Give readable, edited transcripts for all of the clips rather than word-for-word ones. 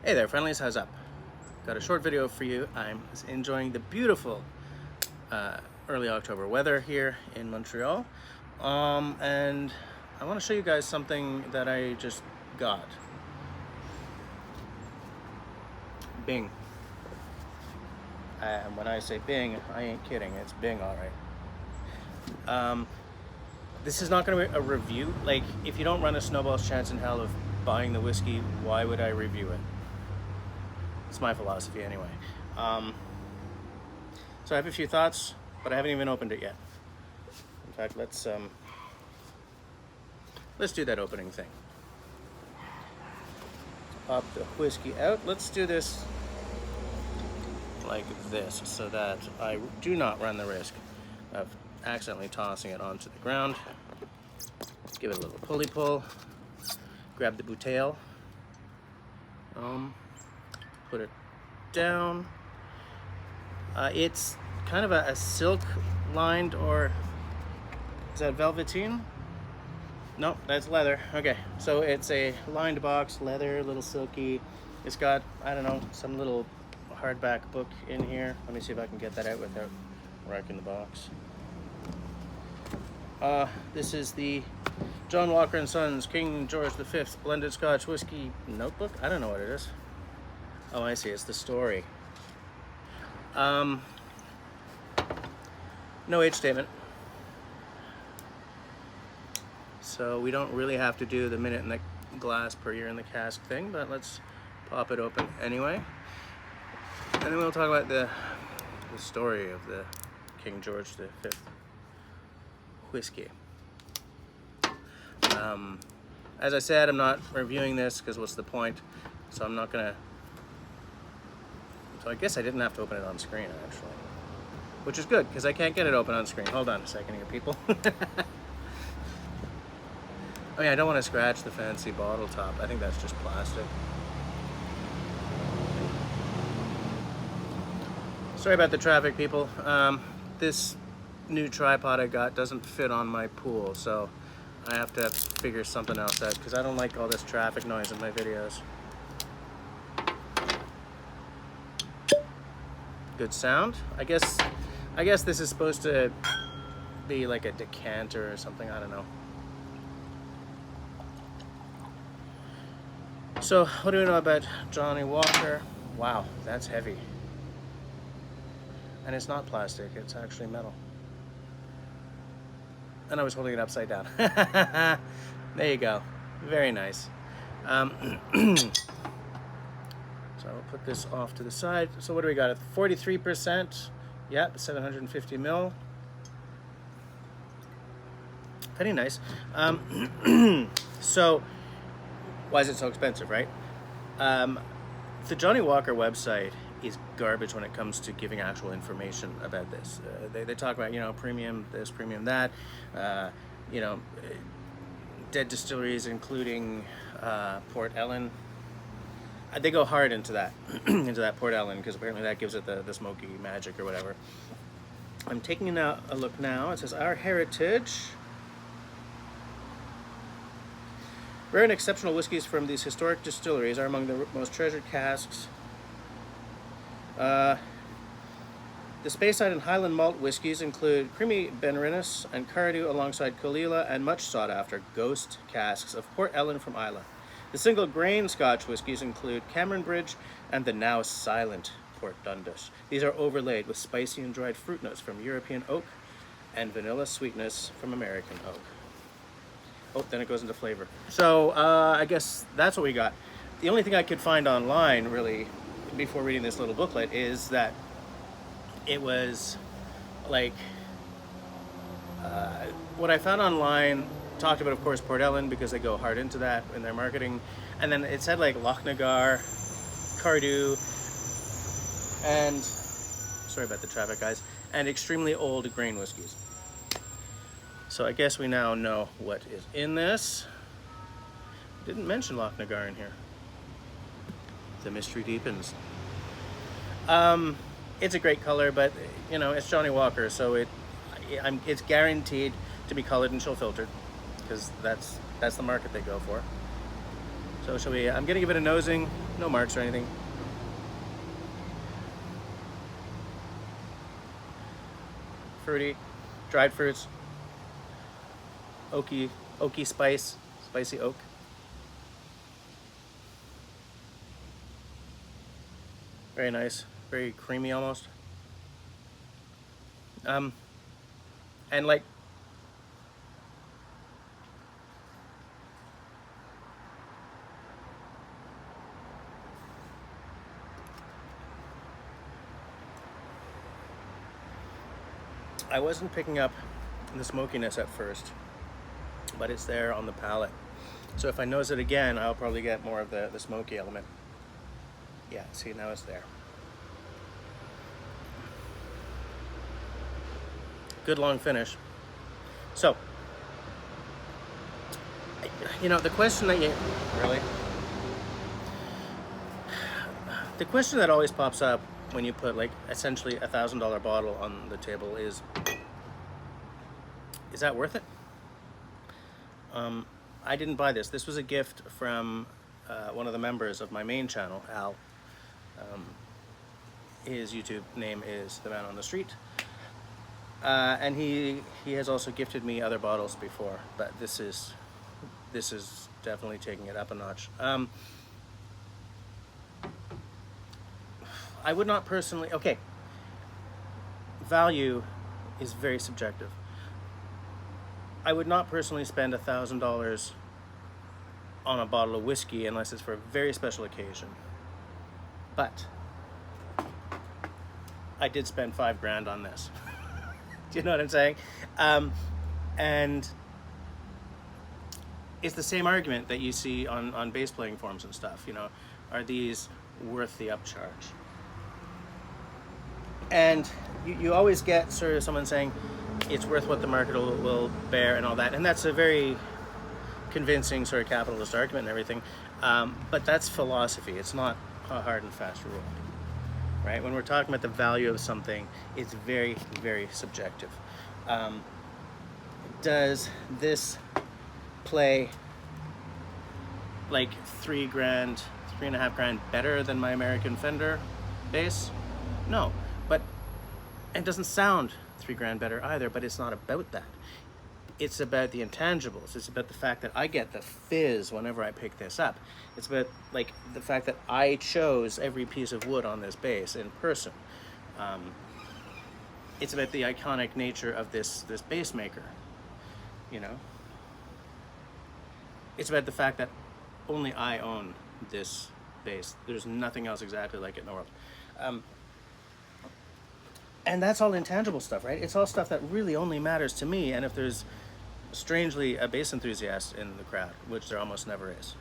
Hey there, friendlies, how's up? Got a short video for you. I'm enjoying the beautiful early October weather here in Montreal. And I want to show you guys something that I just got. Bing. And when I say Bing, I ain't kidding. It's Bing, all right. This is not going to be a review. Like, if you don't run a snowball's chance in hell of buying the whiskey, why would I review it? It's my philosophy anyway. So I have a few thoughts, but I haven't even opened it yet. In fact, let's do that opening thing. Pop the whiskey out. Let's do this like this so that I do not run the risk of accidentally tossing it onto the ground. Give it a little pulley pull. Grab the bouteille. Put it down. It's kind of a silk lined, or is that velveteen? Nope, that's leather. Okay, so it's a lined box, leather, a little silky. It's got, I don't know, some little hardback book in here. Let me see if I can get that out without wrecking the box. This is the John Walker & Sons King George V Blended Scotch Whiskey Notebook. I don't know what it is. Oh, I see. It's the story. No age statement. So we don't really have to do the minute in the glass per year in the cask thing, but let's pop it open anyway. And then we'll talk about the story of the King George V whiskey. As I said, I'm not reviewing this because what's the point? So I'm not gonna. So I guess I didn't have to open it on screen actually, which is good because I can't get it open on screen. Hold on a second here, people. I mean, I don't want to scratch the fancy bottle top. I think that's just plastic. Sorry about the traffic, people. This new tripod I got doesn't fit on my pool, so I have to figure something else out because I don't like all this traffic noise in my videos. Good sound. I guess this is supposed to be like a decanter or something. I don't know. So, what do we know about Johnny Walker? Wow, that's heavy. And it's not plastic, it's actually metal. And I was holding it upside down. There you go. Very nice. So I'll put this off to the side. So what do we got? 43%. Yep, 750 mil. Pretty nice. So, why is it so expensive, right? The Johnny Walker website is garbage when it comes to giving actual information about this. They talk about, premium this, premium that, dead distilleries, including Port Ellen. They go hard into that, into that Port Ellen, because apparently that gives it the smoky magic or whatever. I'm taking a look now. It says, our heritage. Rare and exceptional whiskeys from these historic distilleries are among the most treasured casks. The Speyside and Highland malt whiskies include creamy Benrinnes and Cardew alongside Colilla and much sought after ghost casks of Port Ellen from Islay. The single grain Scotch whiskies include Cameron Bridge and the now silent Port Dundas. These are overlaid with spicy and dried fruit notes from European oak and vanilla sweetness from American oak. Oh, then it goes into flavor. So I guess that's what we got. The only thing I could find online, really, before reading this little booklet, is that it was like what I found online talked about, of course, Port Ellen, because they go hard into that in their marketing, and then it said like Lochnagar, Cardew, and sorry about the traffic, guys, and extremely old grain whiskeys. So I guess we now know what is in this. Didn't mention Lochnagar in here. The mystery deepens. It's a great color, but it's Johnny Walker, so it's guaranteed to be colored and chill filtered, because that's the market they go for. So shall we, I'm gonna give it a nosing, no marks or anything. Fruity, dried fruits, oaky spice, spicy oak. Very nice, very creamy almost. And like, I wasn't picking up the smokiness at first, but it's there on the palate. So if I nose it again, I'll probably get more of the smoky element. Yeah, see, now it's there. Good long finish. So, you know, the question that you, really? The question that always pops up when you put like essentially $1,000 bottle on the table is that worth it? I didn't buy this. This was a gift from one of the members of my main channel, Al. His YouTube name is The Man on the Street. And he has also gifted me other bottles before, but this is definitely taking it up a notch. I would not personally, okay, value is very subjective. I would not personally spend $1,000 on a bottle of whiskey unless it's for a very special occasion. But I did spend $5,000 on this. Do you know what I'm saying? And it's the same argument that you see on bass playing forums and stuff. You know, are these worth the upcharge? And you always get sort of someone saying it's worth what the market will bear and all that, and that's a very convincing sort of capitalist argument and everything, but that's philosophy. It's not a hard and fast rule, right? When we're talking about the value of something, it's very, very subjective. Does this play like $3,000, $3.5 better than my American Fender bass? No, but it doesn't sound $3,000 better either, but it's not about that. It's about the intangibles. It's about the fact that I get the fizz whenever I pick this up. It's about like the fact that I chose every piece of wood on this bass in person. It's about the iconic nature of this bass maker, you know? It's about the fact that only I own this bass. There's nothing else exactly like it in the world. And that's all intangible stuff, right? It's all stuff that really only matters to me, and if there's strangely a bass enthusiast in the crowd, which there almost never is.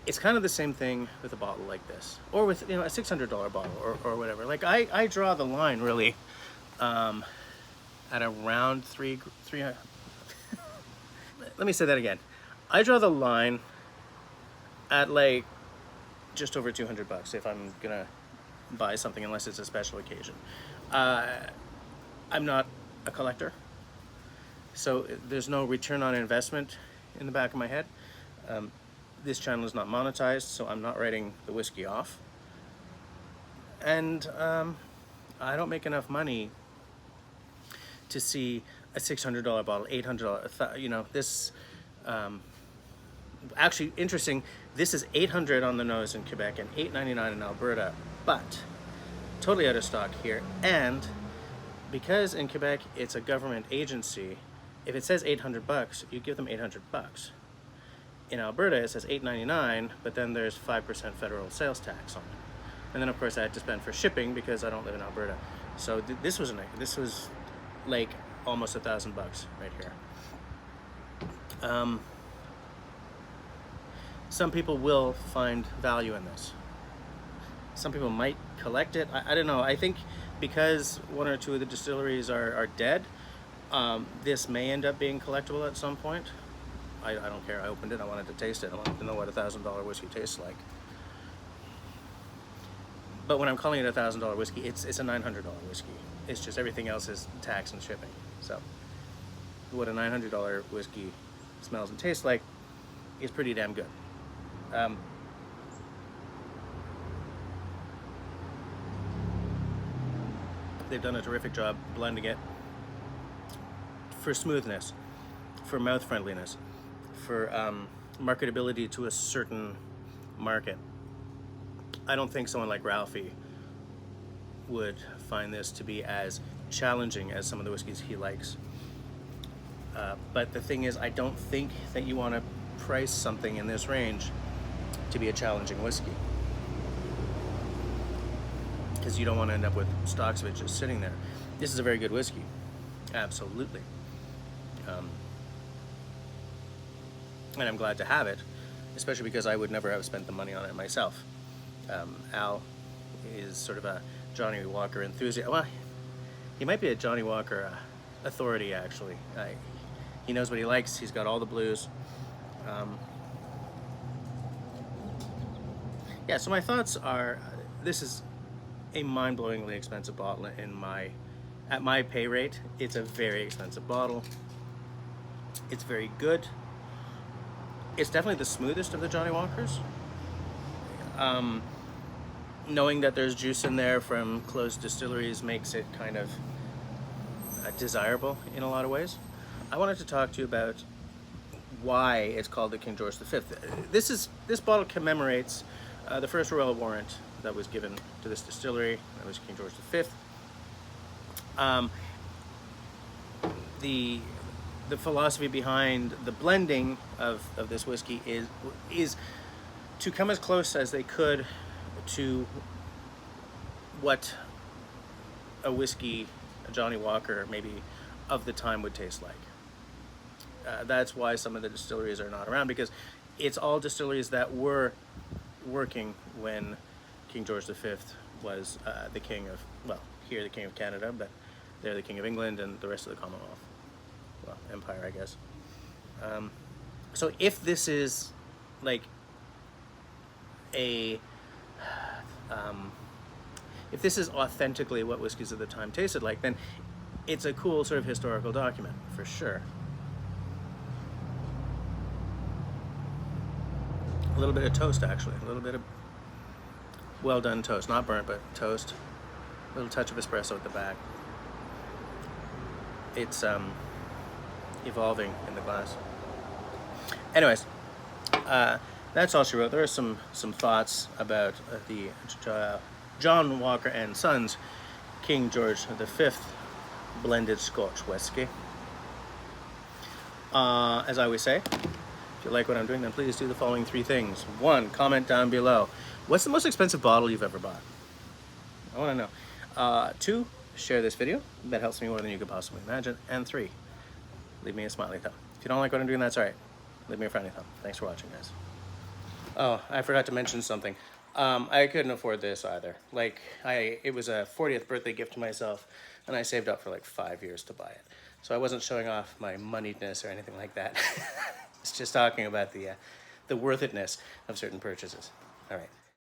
It's kind of the same thing with a bottle like this, or with, you know, a $600 bottle or whatever. Like I draw the line really at around three. Let me say that again. I draw the line at like just over $200 if I'm gonna buy something, unless it's a special occasion. I'm not a collector, so there's no return on investment in the back of my head. This channel is not monetized, so I'm not writing the whiskey off. And I don't make enough money to see a $600 bottle, $800, you know, this, actually interesting, this is $800 on the nose in Quebec and $8.99 in Alberta, but totally out of stock here. And because in Quebec it's a government agency, if it says $800, you give them $800. In Alberta it says $8.99, but then there's 5% federal sales tax on it. And then of course I had to spend for shipping because I don't live in Alberta. So this was like almost $1,000 right here. Some people will find value in this. Some people might collect it. I don't know. I think because one or two of the distilleries are dead, this may end up being collectible at some point. I don't care. I opened it. I wanted to taste it. I wanted to know what $1,000 whiskey tastes like. But when I'm calling it a $1,000 whiskey, it's a $900 whiskey. It's just everything else is tax and shipping. So what a $900 whiskey smells and tastes like, is pretty damn good. Um, they've done a terrific job blending it for smoothness, for mouth friendliness, for marketability to a certain market. I don't think someone like Ralphie would find this to be as challenging as some of the whiskeys he likes. But the thing is, I don't think that you want to price something in this range to be a challenging whiskey, because you don't want to end up with stocks of it just sitting there. This is a very good whiskey, absolutely. And I'm glad to have it, especially because I would never have spent the money on it myself. Al is sort of a Johnny Walker enthusiast. Well, he might be a Johnny Walker authority, actually. He knows what he likes. He's got all the blues. Yeah, so my thoughts are, this is a mind-blowingly expensive bottle at my pay rate. It's a very expensive bottle. It's very good. It's definitely the smoothest of the Johnny Walkers. Knowing that there's juice in there from closed distilleries makes it kind of desirable in a lot of ways. I wanted to talk to you about why it's called the King George V. This bottle commemorates the first royal warrant that was given to this distillery. That was King George V. The philosophy behind the blending of this whiskey is to come as close as they could to what a whiskey, a Johnny Walker maybe of the time would taste like. That's why some of the distilleries are not around, because it's all distilleries that were working when King George V was the king of, well, here the king of Canada, but they're the king of England and the rest of the Commonwealth. Well, empire, I guess. So if this is like if this is authentically what whiskeys of the time tasted like, then it's a cool sort of historical document, for sure. A little bit of toast, actually. A little bit of well done toast. Not burnt, but toast. A little touch of espresso at the back. It's evolving in the glass. Anyways, that's all she wrote. There are some thoughts about the John Walker and Sons King George V blended Scotch whiskey. As I always say, if you like what I'm doing, then please do the following 3 things. 1, comment down below. What's the most expensive bottle you've ever bought? I want to know. 2, share this video. That helps me more than you could possibly imagine. And 3, leave me a smiley thumb. If you don't like what I'm doing, that's all right. Leave me a friendly thumb. Thanks for watching, guys. Oh, I forgot to mention something. I couldn't afford this either. It was a 40th birthday gift to myself, and I saved up for like 5 years to buy it. So I wasn't showing off my moneyness or anything like that. It's just talking about the worth itness of certain purchases. All right.